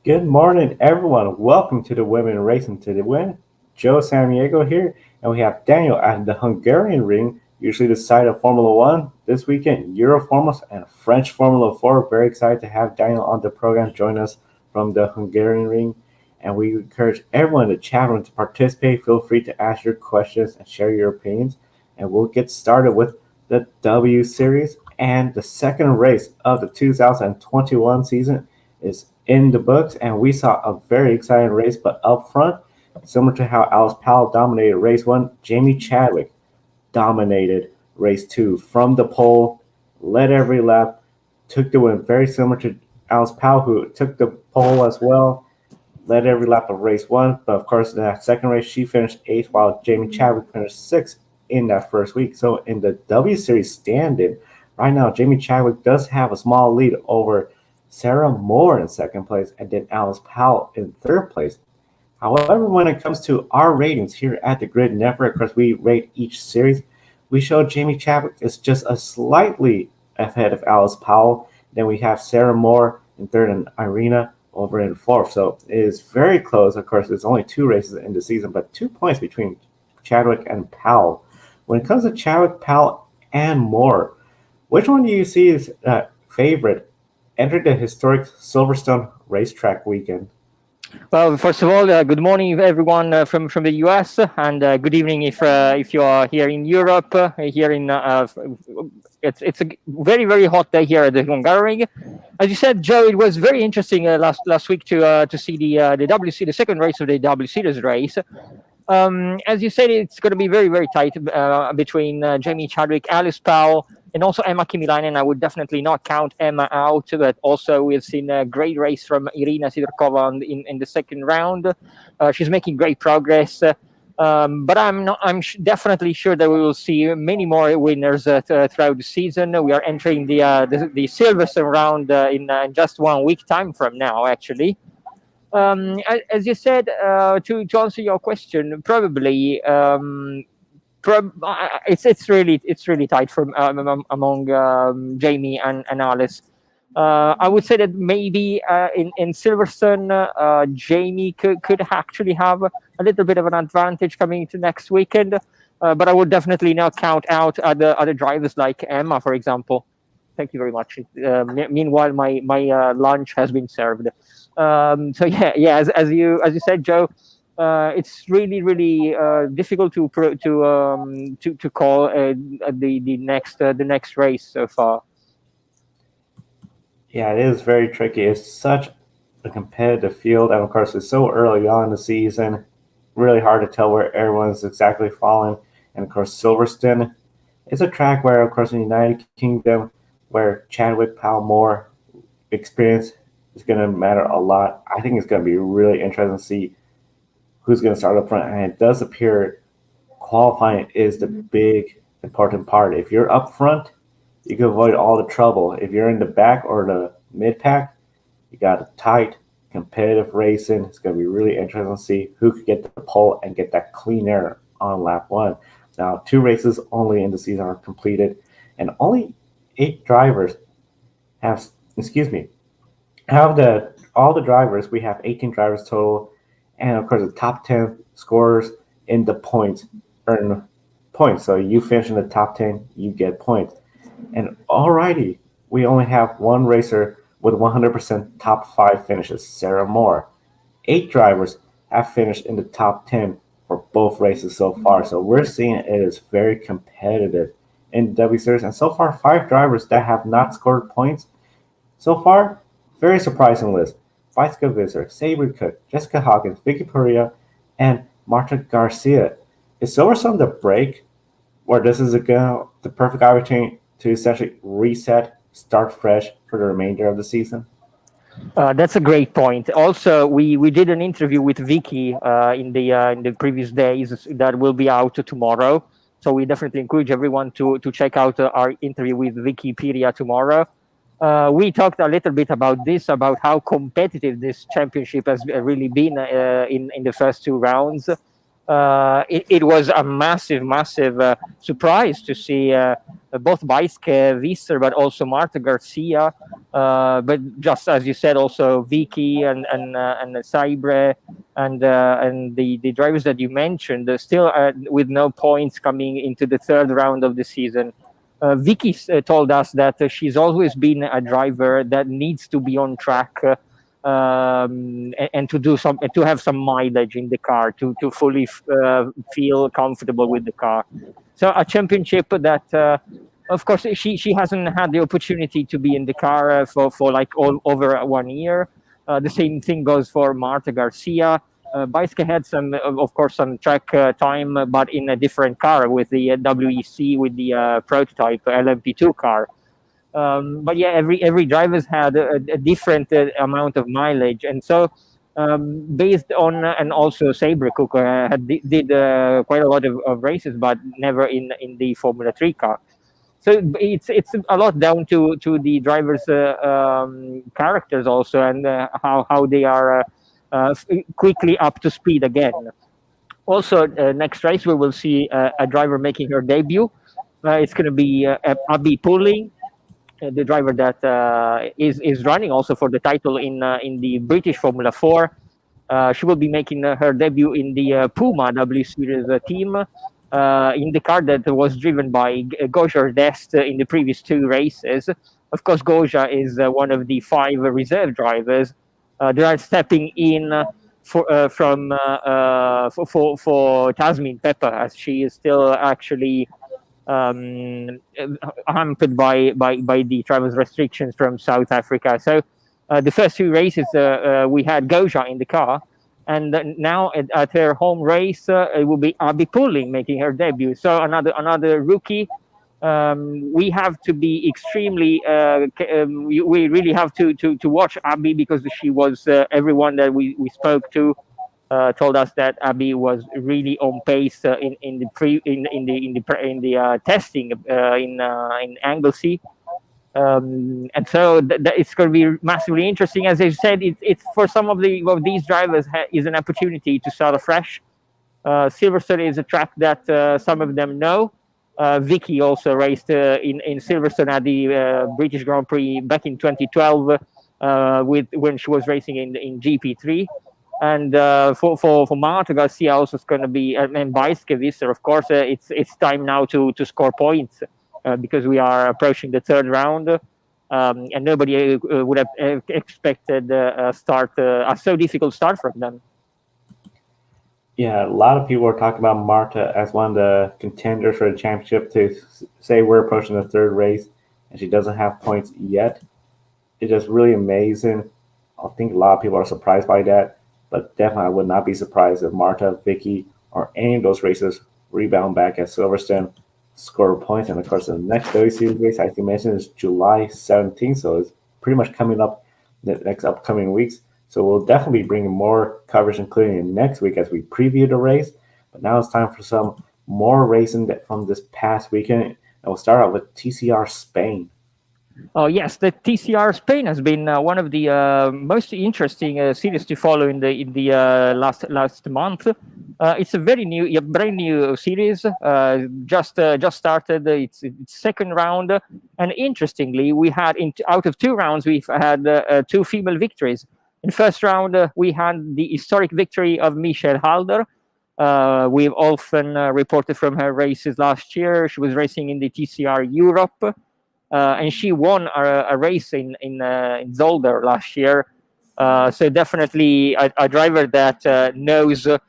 Good morning, everyone. Welcome to the Women Racing to the Win. Joe Samaniego here, and we have Daniel at the Hungarian ring, usually the site of Formula One. This weekend, Euroformula and French Formula 4. Very excited to have Daniel on the program join us from the Hungarian ring. And we encourage everyone in the chat room to participate. Feel free to ask your questions and share your opinions. And we'll get started with the W Series. And the second race of the 2021 season is in the books, and we saw a very exciting race. But up front, similar to how Alice Powell dominated race one, Jamie Chadwick dominated race two from the pole, led every lap, took the win. Very similar to Alice Powell, who took the pole as well, led every lap of race one. But of course, in that second race, she finished eighth, while Jamie Chadwick finished sixth in that first week. So in the W Series stand-in, right now, Jamie Chadwick does have a small lead over Sarah Moore in second place, and then Alice Powell in third place. However, when it comes to our ratings here at the Grid Network, of course, we rate each series. We show Jamie Chadwick is just a slightly ahead of Alice Powell. Then we have Sarah Moore in third and Irina over in fourth. So it is very close. Of course, there's only two races in the season, but 2 points between Chadwick and Powell. When it comes to Chadwick, Powell, and Moore, which one do you see as favorite entered the historic Silverstone racetrack weekend? Well, first of all, good morning, everyone from the US, and good evening if you are here in Europe. Here in it's a very hot day here at the Hungary. As you said, Joe, it was very interesting last week to see the WC, the second race of the W Series race. As you said, it's going to be very tight between Jamie Chadwick, Alice Powell, and also Emma Kimilainen. I would definitely not count Emma out, but also we've seen a great race from Irina Sidorkova in the second round. She's making great progress, but I'm definitely sure that we will see many more winners throughout the season. We are entering the Silverstone round in just 1 week time from now, actually. As you said, to answer your question, probably. It's really tight from among Jamie and Alice. I would say that maybe in Silverstone, Jamie could actually have a little bit of an advantage coming into next weekend. But I would definitely not count out other drivers like Emma, for example. Thank you very much. Meanwhile, my lunch has been served. So yeah. As you said, Joe. It's really difficult to call the next race so far. Yeah, it is very tricky. It's such a competitive field, and of course, it's so early on in the season. Really hard to tell where everyone's exactly falling. And of course, Silverstone is a track where, of course, in the United Kingdom, where Chadwick, Powell, Moore experience is going to matter a lot. I think it's going to be really interesting to see who's going to start up front. And it does appear qualifying is the big important part. If you're up front, you can avoid all the trouble. If you're in the back or the mid pack, you got a tight, competitive racing. It's going to be really interesting to see who could get the pole and get that clean air on lap one. Now, 2 races only in the season are completed, and only 8 drivers have all the drivers. We have 18 drivers total. And of course, the top 10 scorers in the points earn points. So you finish in the top 10, you get points. And alrighty, we only have one racer with 100% top 5 finishes, Sarah Moore. 8 drivers have finished in the top 10 for both races so far. So we're seeing it is very competitive in the W Series. And so far, 5 drivers that have not scored points. So far, very surprising list. Vaiska Visser, Sabre Cook, Jessica Hawkins, Vicky Perea, and Marta Garcia. Is Silverstone the break where this is the perfect opportunity to essentially reset, start fresh for the remainder of the season? That's a great point. Also, we did an interview with Vicky in the previous days that will be out tomorrow. So we definitely encourage everyone to check out our interview with Vicky Perea tomorrow. We talked a little bit about how competitive this championship has really been in the first 2 rounds. It was a massive surprise to see both Vaiske Visser, but also Marta Garcia But just as you said, also Vicky and Sabre and the drivers that you mentioned, they're still with no points coming into the third round of the season. Vicky told us that she's always been a driver that needs to be on track and to do some to have some mileage in the car to fully feel comfortable with the car. So a championship that. Of course, she hasn't had the opportunity to be in the car for like over 1 year. The same thing goes for Marta Garcia. Biceca had some, of course, some track time, but in a different car with the WEC with the prototype LMP2 car. But yeah, every driver's had a different amount of mileage, and so based on and also Sabre Cook did quite a lot of races, but never in the Formula 3 car. So it's a lot down to the drivers' characters also, and how they are quickly up to speed again. Also, next race we will see a driver making her debut. It's going to be Abby Pulling, the driver that is running also for the title in the British Formula 4. She will be making her debut in the Puma W Series team in the car that was driven by Goja Dest in the previous two races. Of course, Goja is one of the 5 reserve drivers that are stepping in for Tasmin Pepper, as she is still actually hampered by the travel restrictions from South Africa. So the first 2 races we had Goja in the car, and now at her home race it will be Abby Pulling making her debut. So another rookie. We have to be extremely. We really have to watch Abby, because she was everyone that we spoke to told us that Abby was really on pace in the testing in Anglesey. And so it's going to be massively interesting. As I said, it's for some of these drivers is an opportunity to start afresh. Silverstone is a track that some of them know. Vicky also raced in Silverstone at the British Grand Prix back in 2012 when she was racing in GP3. And for Marta Garcia also is going to be, and Biceca, of course, it's time now to score points. Because we are approaching the third round, and nobody would have expected a so difficult start from them. Yeah, a lot of people are talking about Marta as one of the contenders for the championship. To say we're approaching the third race and she doesn't have points yet, it's just really amazing. I think a lot of people are surprised by that, but definitely I would not be surprised if Marta, Vicky, or any of those races rebound back at Silverstone, score points. And of course, the next W Series race, as you mentioned, is July 17th, so it's pretty much coming up the next upcoming weeks. So we'll definitely be bringing more coverage, including next week as we preview the race. But now it's time for some more racing from this past weekend, and we'll start out with TCR Spain. Oh yes, the TCR Spain has been one of the most interesting series to follow in the last month. It's a brand new series. Just started its second round, and interestingly, we had out of 2 rounds we've had 2 female victories. In first round, we had the historic victory of Michelle Halder. We've often reported from her races last year. She was racing in the TCR Europe. And she won a race in Zolder last year. So definitely a driver that knows a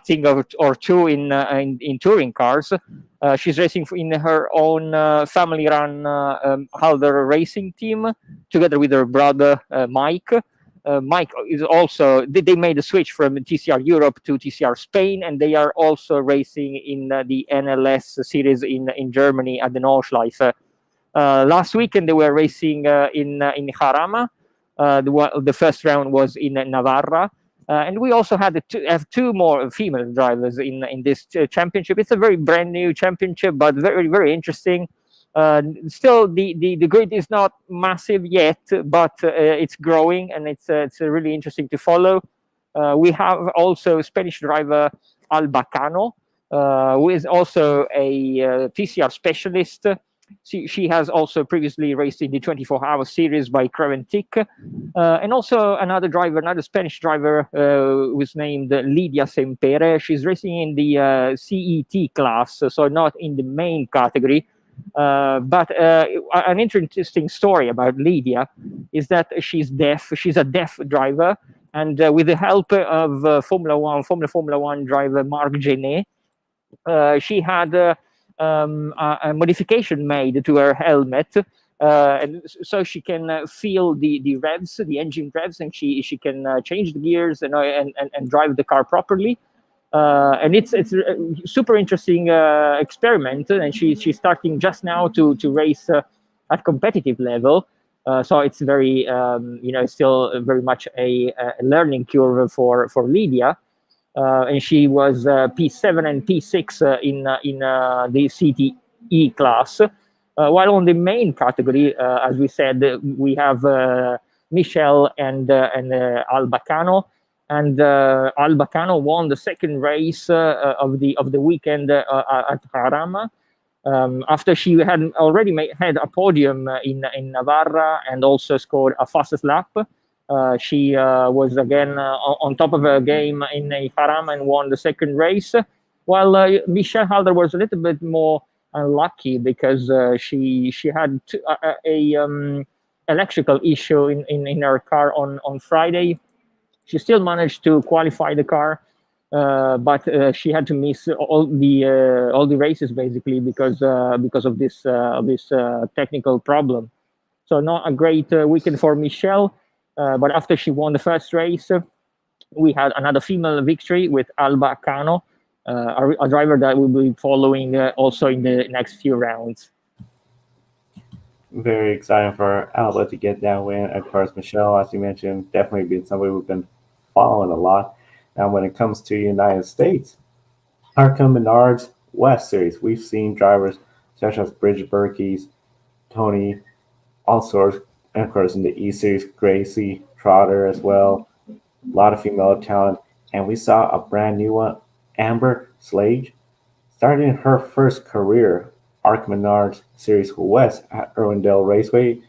thing or two in touring cars. She's racing in her own family-run Halder racing team together with her brother Mike. Mike is also they made a switch from TCR Europe to TCR Spain, and they are also racing in the NLS series in Germany at the Nordschleife. Last weekend they were racing in Jarama. The first round was in Navarra. And we also have 2 more female drivers in this championship. It's a very brand new championship, but very, very interesting. Still, the grid is not massive yet, but it's growing, and it's really interesting to follow. We have also Spanish driver Albacano, who is also a TCR specialist. She has also previously raced in the 24-hour series by Creventic, and also another Spanish driver was named Lidia Sempere. She's racing in the CET class, so not in the main category. But an interesting story about Lydia is that she's deaf. She's a deaf driver, and with the help of Formula One driver Marc Genet, she had a modification made to her helmet, and so she can feel the revs, the engine revs, and she can change the gears and drive the car properly. And it's a super interesting experiment, and she's starting just now to race at competitive level. So it's very still very much a learning curve for Lydia. And she was P7 and P6 in the CTE class. While on the main category, as we said, we have Michelle and Albacano. And Albacano won the second race of the weekend at Jarama. After she had already had a podium in Navarra and also scored a fastest lap. She was again on top of her game in Jarama and won the second race, while Michelle Halder was a little bit more unlucky because she had a electrical issue in her car on Friday. She still managed to qualify the car, but she had to miss all the races basically because of this technical problem. So not a great weekend for Michelle. But after she won the first race, we had another female victory with Alba Cano, a driver that we'll be following also in the next few rounds. Very exciting for Alba to get that win. Of course, Michelle, as you mentioned, definitely been somebody we've been following a lot. Now, when it comes to United States, ARCA Menards West Series, we've seen drivers such as Bridget Berkey's, Tony, all sorts, and of course in the E Series, Gracie Trotter as well. A lot of female talent, and we saw a brand new one, Amber Slade, starting her first career ARC Menards Series West at Irwindale Raceway.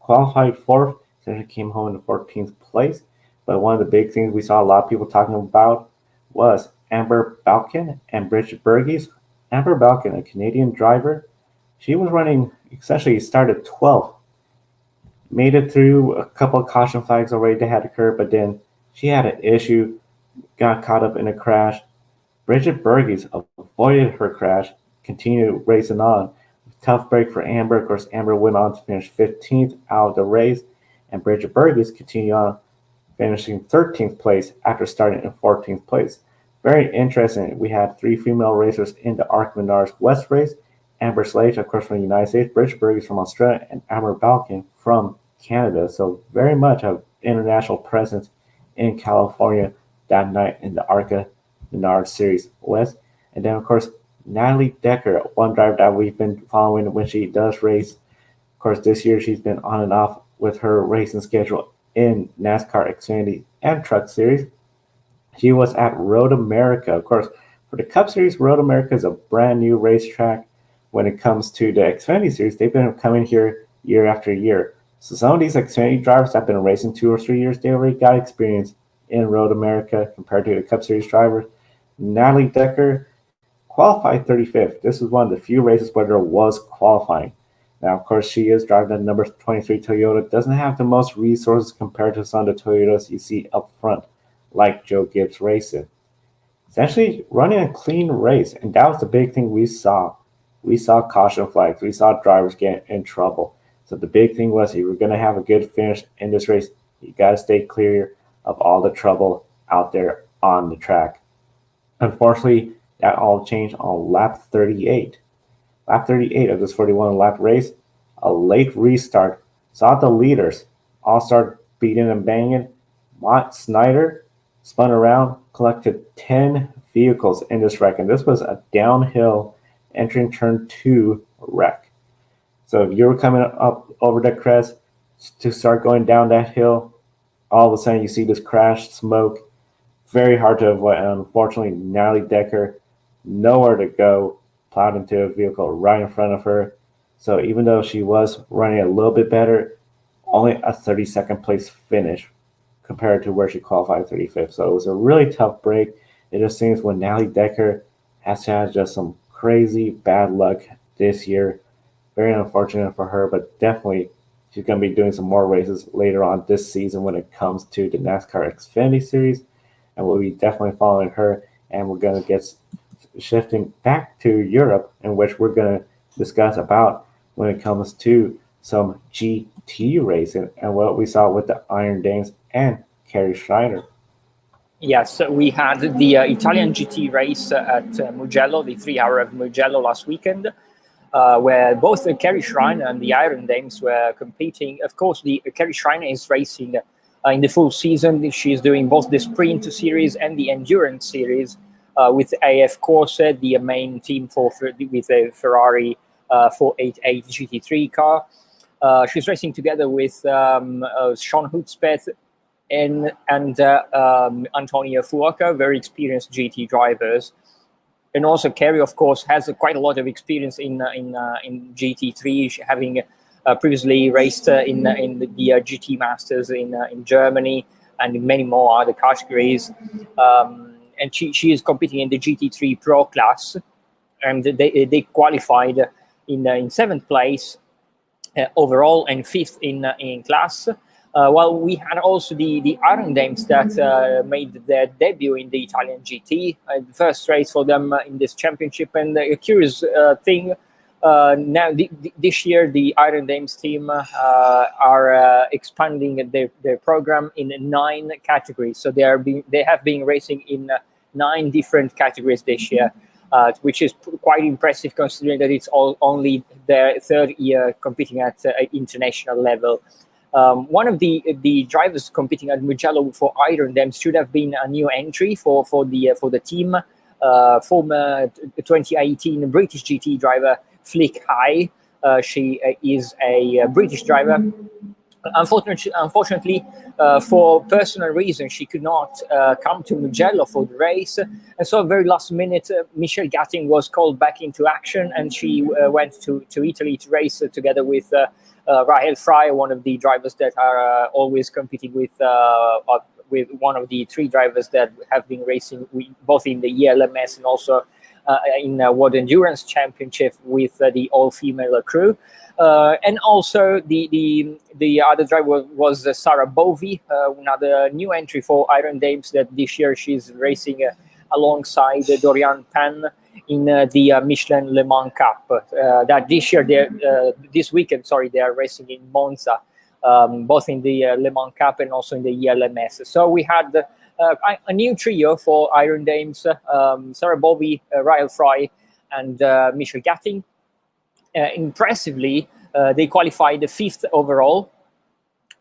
Qualified fourth, so she came home in the 14th place. But one of the big things we saw a lot of people talking about was Amber Balkin and Bridget Berges. Amber Balkin, a Canadian driver, she was running, essentially started 12th, made it through a couple of caution flags already that had occurred, but then she had an issue, got caught up in a crash. Bridget Berges avoided her crash, continued racing on. Tough break for Amber. Of course, Amber went on to finish 15th out of the race, and Bridget Berges continued on, finishing 13th place after starting in 14th place. Very interesting. We had three female racers in the ARC Menards West race. Amber Slade, of course, from the United States, Bridget Berges from Australia, and Amber Balkin from Canada. So very much of international presence in California that night in the ARCA Menards Series West. And then, of course, Natalie Decker, one driver that we've been following when she does race. Of course, this year she's been on and off with her racing schedule in NASCAR, Xfinity, and Truck Series. She was at Road America. Of course, for the Cup Series, Road America is a brand new racetrack. When it comes to the Xfinity Series, they've been coming here year after year. So some of these Xfinity drivers have been racing 2 or 3 years. They already got experience in Road America compared to the Cup Series drivers. Natalie Decker qualified 35th. This is one of the few races where there was qualifying. Now, of course, she is driving the number 23 Toyota. Doesn't have the most resources compared to some of the Toyotas you see up front, like Joe Gibbs Racing. Essentially running a clean race, and that was the big thing we saw. We saw caution flags. We saw drivers get in trouble. So the big thing was if you were going to have a good finish in this race, you got to stay clear of all the trouble out there on the track. Unfortunately, that all changed on lap 38. Lap 38 of this 41 lap race, a late restart saw the leaders all start beating and banging. Mott Snyder spun around, collected 10 vehicles in this wreck, and this was a downhill entering turn 2 wreck. So if you were coming up over the crest to start going down that hill, all of a sudden you see this crash, smoke, very hard to avoid. And unfortunately, Natalie Decker, nowhere to go, plowed into a vehicle right in front of her. So even though she was running a little bit better, only a 32nd place finish compared to where she qualified 35th. So it was a really tough break. It just seems when Natalie Decker has had just some crazy bad luck this year. Very unfortunate for her, but definitely she's going to be doing some more races later on this season when it comes to the NASCAR Xfinity Series. And we'll be definitely following her. And we're going to get shifting back to Europe, in which we're going to discuss about when it comes to some GT racing and what we saw with the Iron Dames and Carrie Schneider. Yes, we had the Italian GT race at Mugello, the 3 hour of Mugello last weekend, where both the Carrie Schreiner and the Iron Dames were competing. Of course, the Carrie Schreiner is racing in the full season. She's doing both the Sprint Series and the Endurance Series with AF Corse, the main team with a Ferrari 488 GT3 car. She's racing together with Sean Hudspeth and Antonio Fuoco, very experienced GT drivers. And also Carrie, of course, has quite a lot of experience in GT3, having previously raced in the GT Masters in Germany and in many more other categories. And she is competing in the GT3 Pro class, and they qualified in 7th place overall and 5th in class. While we had also the Iron Dames that made their debut in the Italian GT, the first race for them in this championship. And a curious thing, now this year the Iron Dames team are expanding their program in 9 categories. So they have been racing in 9 different categories this year, which is quite impressive considering that it's only their 3rd year competing at international level. One of the drivers competing at Mugello for Iron Dames should have been a new entry for the team. Former 2018 British GT driver Flick High. She is a British driver. Unfortunately, for personal reasons, she could not come to Mugello for the race, and so very last minute, Michelle Gatting was called back into action, and she went to Italy to race together with Rahel Frey, one of the drivers that are always competing with one of the 3 drivers that have been racing both in the ELMS and also in World Endurance Championship with the all-female crew. And also the other driver was Sarah Bovey, another new entry for Iron Dames that this year she's racing alongside Dorian Penn in the Michelin Le Mans Cup. That this weekend, they are racing in Monza, both in the Le Mans Cup and also in the ELMS. So we had a new trio for Iron Dames, Sarah Bovey, Rahel Frey, and Michelle Gatting. Impressively, they qualified 5th overall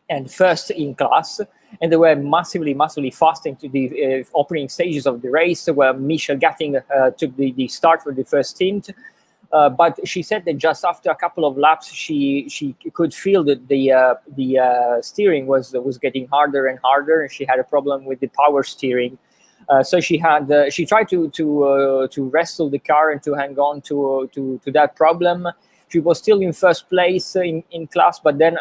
and 1st in class, and they were massively fast into the opening stages of the race, where Michelle Gatting took the start for the first stint. But she said that just after a couple of laps, she could feel that the steering was getting harder and harder, and she had a problem with the power steering. So she tried to wrestle the car and to hang on to that problem. She was still in 1st place in class, but then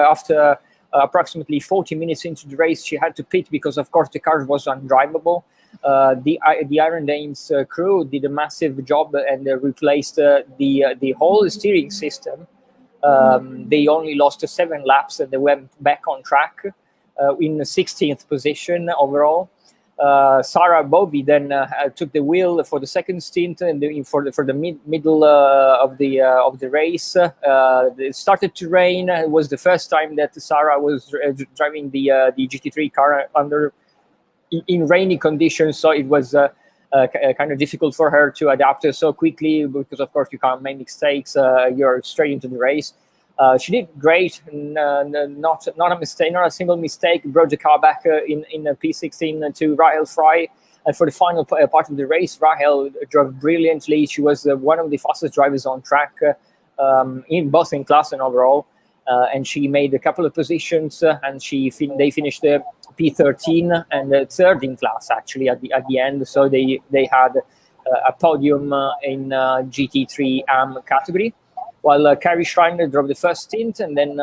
after approximately 40 minutes into the race, she had to pit because, of course, the car was undrivable. The Iron Dames crew did a massive job and replaced the whole steering system. They only lost 7 laps and they went back on track in the 16th position overall. Sarah Bovey then took the wheel for the second stint, and for the middle of the race. It started to rain. It was the first time that Sarah was driving the GT3 car in rainy conditions, so it was kind of difficult for her to adapt so quickly because, of course, you can't make mistakes. You're straight into the race. She did great, not a mistake, not a single mistake. Brought the car back in P16 to Rahel Frey. And for the final part of the race, Rahel drove brilliantly. She was one of the fastest drivers on track, both in class and overall. And she made a couple of positions, and they finished P13 and 3rd in class actually at the end. So they had a podium in GT3 AM category. while Carrie Schreiner drove the first stint, and then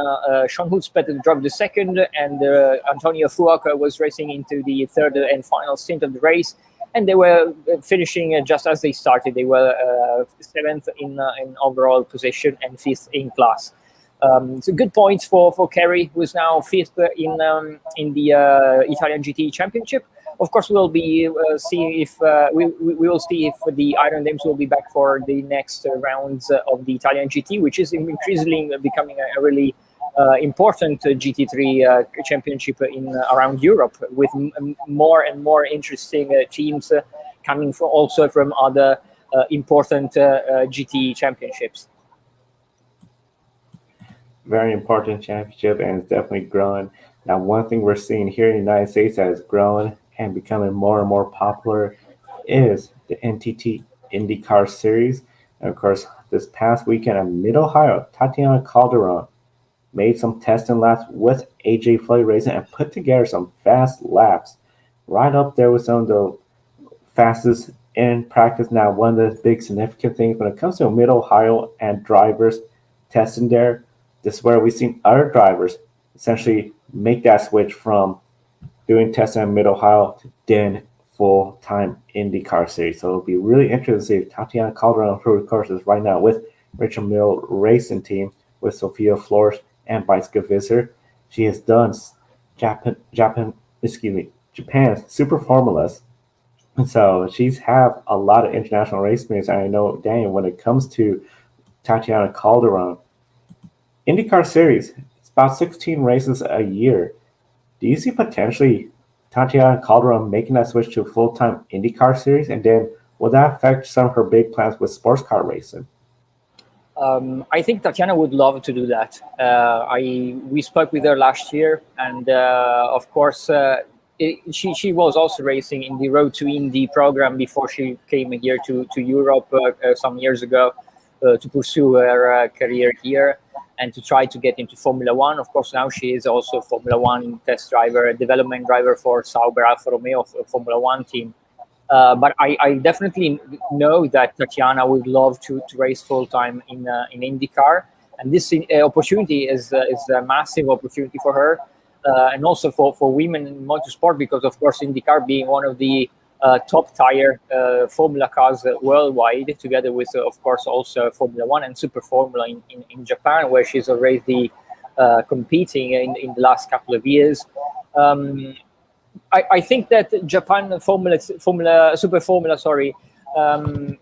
Sean Hulspeter drove the second, and Antonio Fuoka was racing into the third and final stint of the race. And they were finishing just as they started. They were seventh in overall position and fifth in class. So good points for Kerry, who is now fifth in the Italian GT Championship. Of course, we'll be seeing if we will see if the Iron Dames will be back for the next rounds of the Italian GT, which is increasingly becoming a really important GT3 championship in around Europe, with more and more interesting teams coming also from other important GT championships. Very important championship, and it's definitely growing. Now, one thing we're seeing here in the United States that is growing and becoming more and more popular is the NTT IndyCar Series. And of course, this past weekend in Mid-Ohio, Tatiana Calderon made some testing laps with AJ Floyd Racing and put together some fast laps, right up there with some of the fastest in practice. Now, one of the big significant things when it comes to Mid-Ohio and drivers testing there, this is where we've seen other drivers essentially make that switch from doing testing in Mid-Ohio to then full-time IndyCar Series. So it'll be really interesting to see if Tatiana Calderon, who of course is right now with Richard Mille Racing Team, with Sophia Flores and Bicycle Visser. She has done Japan's Super Formulas. And so she's have a lot of international race experience. And I know, Daniel, when it comes to Tatiana Calderon, IndyCar Series, it's about 16 races a year. Do you see potentially Tatiana Calderon making that switch to a full-time IndyCar Series? And then will that affect some of her big plans with sports car racing? I think Tatiana would love to do that. We spoke with her last year, and of course, she was also racing in the Road to Indy program before she came here to Europe some years ago to pursue her career here and to try to get into Formula One. Of course, now she is also Formula One test driver, development driver for Sauber Alfa Romeo Formula One team. But I definitely know that Tatiana would love to race full time in IndyCar, and this opportunity is a massive opportunity for her, and also for women in motorsport, because of course IndyCar being one of the top tier Formula cars worldwide, together with of course also Formula One and Super Formula in Japan, where she's already competing in the last couple of years. I think that Japan Super Formula,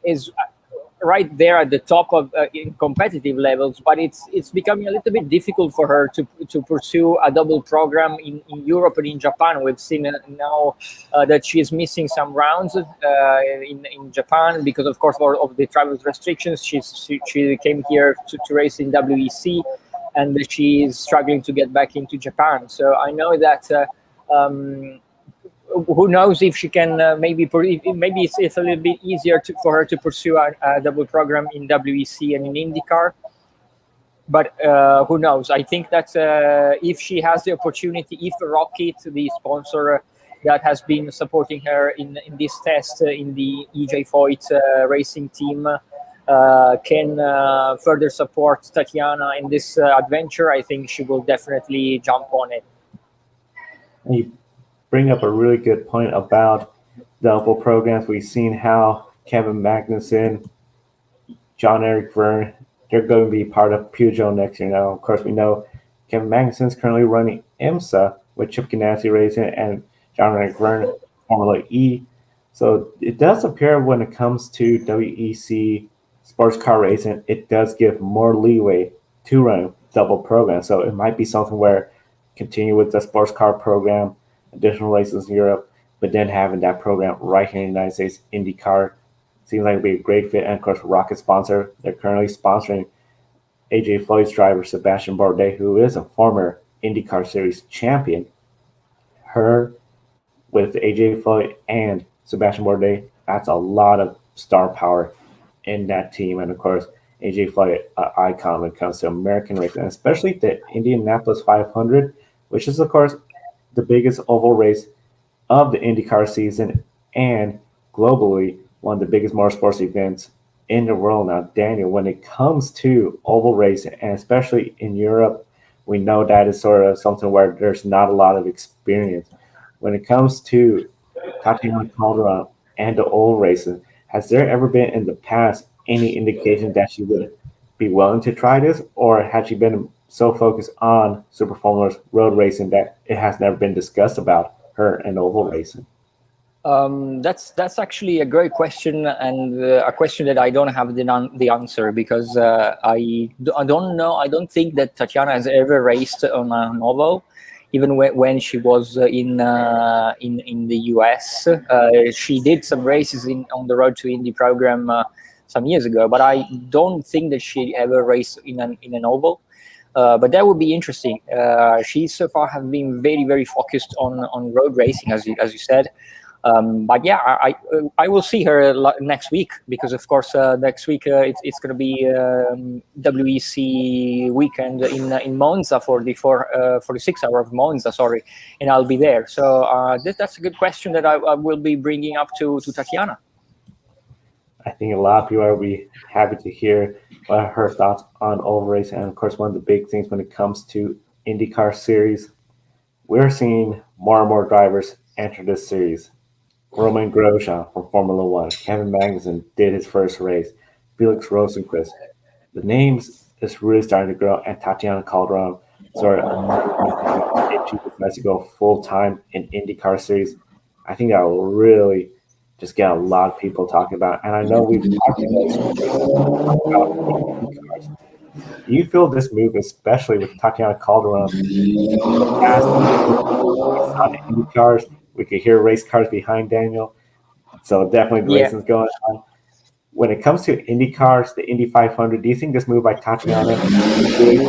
is right there at the top of in competitive levels, but it's becoming a little bit difficult for her to pursue a double program in Europe and in Japan. We've seen now that she is missing some rounds in Japan because, of course, of the travel restrictions. She came here to race in WEC, and she is struggling to get back into Japan. So I know that. Who knows if she can maybe it's a little bit easier for her to pursue a double program in WEC and in IndyCar, but who knows? I think that if she has the opportunity, if Rocket, the sponsor that has been supporting her in this test in the EJ Foyt racing team, can further support Tatiana in this adventure, I think she will definitely jump on it. You bring up a really good point about double programs. We've seen how Kevin Magnussen, John-Eric Verne, they're going to be part of Peugeot next year. Now, of course, we know Kevin Magnussen is currently running IMSA with Chip Ganassi Racing and John-Eric Verne Formula E. So it does appear when it comes to WEC sports car racing, it does give more leeway to run double programs. So it might be something where continue with the sports car program, additional races in Europe, but then having that program right here in the United States, IndyCar, seems like it'd be a great fit. And of course, Rocket sponsor, they're currently sponsoring AJ Floyd's driver, Sebastian Bourdais, who is a former IndyCar Series champion. Her with AJ Floyd and Sebastian Bourdais, that's a lot of star power in that team. And of course, AJ Floyd, an icon when it comes to American racing, especially the Indianapolis 500, which is, of course, the biggest oval race of the IndyCar season and globally one of the biggest motorsports events in the world now, Daniel, when it comes to oval racing, and especially in Europe, we know that is sort of something where there's not a lot of experience. When it comes to Tatiana Calderon and the oval racing, has there ever been in the past any indication that she would be willing to try this, or had she been so focused on Super Formula's road racing that it has never been discussed about her and oval racing? That's actually a great question, and a question that I don't have the answer, because I don't know. I don't think that Tatiana has ever raced on an oval, even when she was in the US. She did some races on the Road to Indy program some years ago, but I don't think that she ever raced in an oval. But that would be interesting. She so far has been very focused on road racing, as you said. But yeah, I will see her next week, because of course next week it's going to be WEC weekend in Monza for the 6 hour of Monza, sorry, and I'll be there. So that's a good question that I will be bringing up to Tatiana. I think a lot of people will be happy to hear her thoughts on oval racing. And of course, one of the big things when it comes to IndyCar series, we're seeing more and more drivers enter this series. Roman Grosjean from Formula One, Kevin Magnussen did his first race, Felix Rosenqvist. The names is really starting to grow, and Tatiana Calderon sort of if she decides to go full time in IndyCar series. I think that will really just get a lot of people talking about it. And I know we've talked about IndyCars. Do you feel this move, especially with Tatiana Calderon, as on the IndyCars? We could hear race cars behind Daniel. So definitely the Yeah. racing's going on. When it comes to Indy cars, the Indy 500, do you think this move by Tatiana really that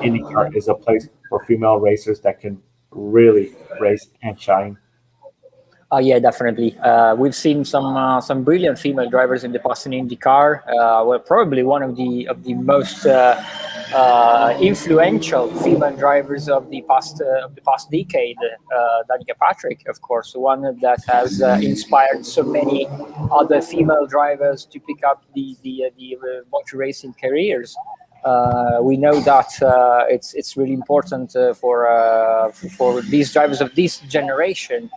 IndyCar is a place for female racers that can really race and shine? Yeah, definitely. We've seen some brilliant female drivers in the past in IndyCar. Well, probably one of the most influential female drivers of the past decade, Danica Patrick, of course, one that has inspired so many other female drivers to pick up the motor racing careers. We know that it's really important for these drivers of this generation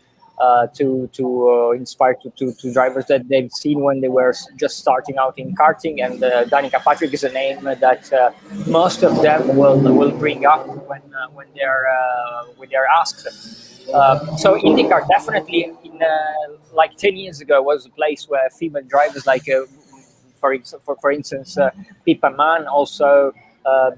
to inspire to drivers that they've seen when they were just starting out in karting. And Danica Patrick is a name that most of them will bring up when they're asked. So IndyCar definitely, like 10 years ago, was a place where female drivers like for instance, Pippa Mann, also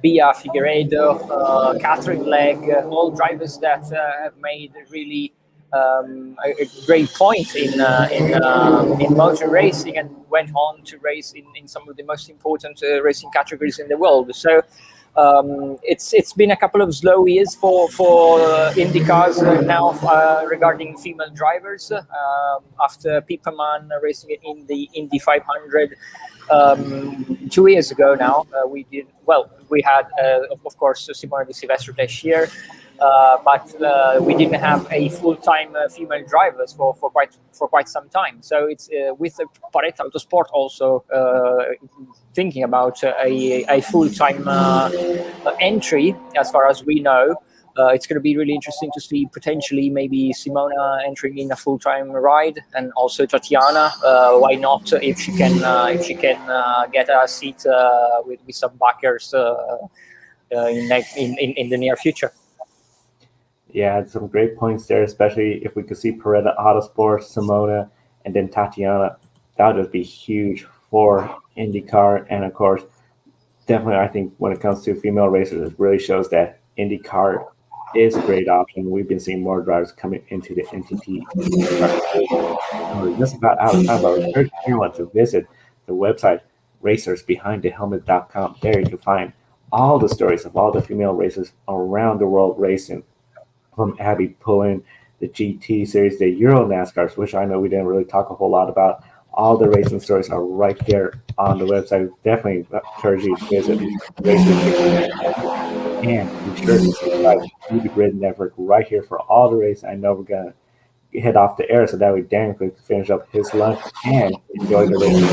Bia Figueiredo, Catherine Legg, all drivers that have made really a great point in motor racing, and went on to race in some of the most important racing categories in the world. So it's been a couple of slow years for IndyCars now regarding female drivers. After Pippa Mann racing in the Indy 500 2 years ago now, we had of course Simona Di Silvestro this year. But we didn't have a full-time female drivers for quite some time. So it's with Paretta Autosport also thinking about a full-time entry, as far as we know. It's going to be really interesting to see potentially maybe Simona entering in a full-time ride, and also Tatiana. Why not if she can get a seat with some backers in the near future. Yeah, some great points there, especially if we could see Paretta Autosport, Simona, and then Tatiana. That would just be huge for IndyCar. And of course, definitely, I think when it comes to female racers, it really shows that IndyCar is a great option. We've been seeing more drivers coming into the NTT IndyCar. We're just about out of time, but I encourage everyone to visit the website racersbehindthehelmet.com. There you can find all the stories of all the female racers around the world racing, from Abby pulling the GT series, the Euro NASCARs, which I know we didn't really talk a whole lot about. All the racing stories are right there on the website. Definitely encourage you to visit and be sure to subscribe to the Grid Network right here for all the races. I know we're going to head off the air so that way Daniel could finish up his lunch and enjoy the race.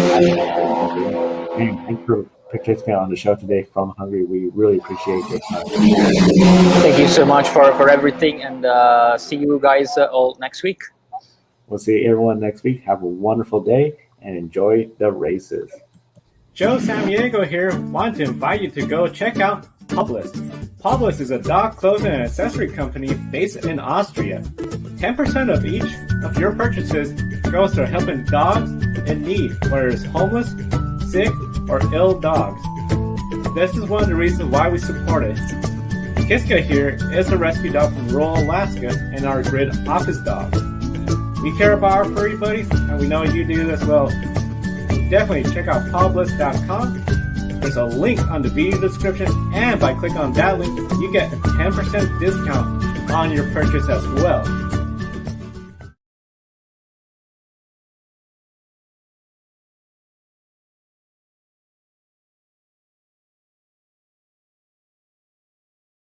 And thanks for participating on the show today from Hungary. We really appreciate your time. Thank you so much for everything, and see you guys all next week. We'll see everyone next week. Have a wonderful day and enjoy the races. Joe Samaniego here. Wanted to invite you to go check out Publis. Publis is a dog clothing and accessory company based in Austria. 10% of each of your purchases goes to helping dogs in need, whether it's homeless, sick, or ill dogs. This is one of the reasons why we support it. Kiska here is a rescue dog from rural Alaska and our grid office dog. We care about our furry buddies, and we know you do as well. Definitely check out Publis.com. There's a link on the video description, and by clicking on that link, you get a 10% discount on your purchase as well.